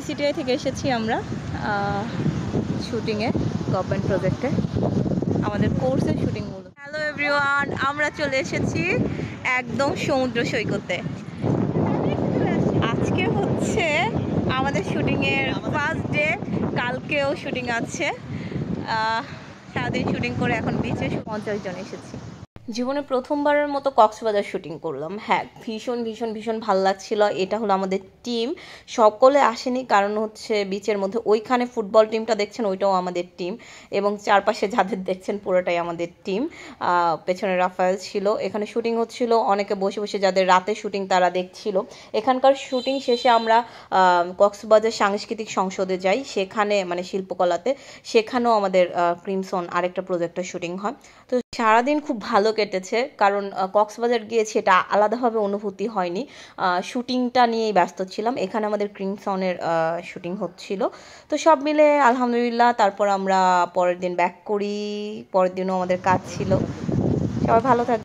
CTI থেকে এসেছি আমরা শুটিংয়ে, গভর্নমেন্ট প্রজেক্টে আমাদের কোর্সের শুটিং মূলত। হ্যালো এভরিওয়ান, আমরা চলে এসেছি একদম সমুদ্র সৈকতে। আজকে হচ্ছে আমাদের শুটিংয়ের ফার্স্ট ডে, কালকেও শুটিং আছে। সারাদিন শুটিং করে এখন বিচে 50 জন এসেছি। জীবনে প্রথমবারের মতো কক্সবাজার শুটিং করলাম। হ্যাঁ, ভীষণ ভীষণ ভীষণ ভালো লাগছিল। এটা হলো আমাদের টিম, সকলে আসেনি কারণ হচ্ছে বিচের মধ্যে ওইখানে ফুটবল টিমটা দেখছেন ওইটাও আমাদের টিম, এবং চারপাশে যাদের দেখছেন পুরোটাই আমাদের টিম। পেছনে রাফায়েল ছিল, এখানে শুটিং হচ্ছিল, অনেকে বসে বসে যাদের রাতে শুটিং তারা দেখছিল। এখানকার শুটিং শেষে আমরা কক্সবাজার সাংস্কৃতিক সংসদে যাই, সেখানে মানে শিল্পকলাতে, সেখানেও আমাদের ক্রিমসন আরেকটা প্রজেক্টের শুটিং হয়। তো সারাদিন খুব ভালো কেটেছে, কারণ কক্সবাজার গিয়েছি এটা আলাদাভাবে অনুভূতি হয়নি, শুটিংটা নিয়েই ব্যস্ত ছিলাম। এখানে আমাদের ক্রিমসনের শুটিং হচ্ছিল। তো সব মিলে আলহামদুলিল্লাহ। তারপর আমরা পরের দিন ব্যাক করি, পরের দিনও আমাদের কাজ ছিল। সবাই ভালো থাকবে।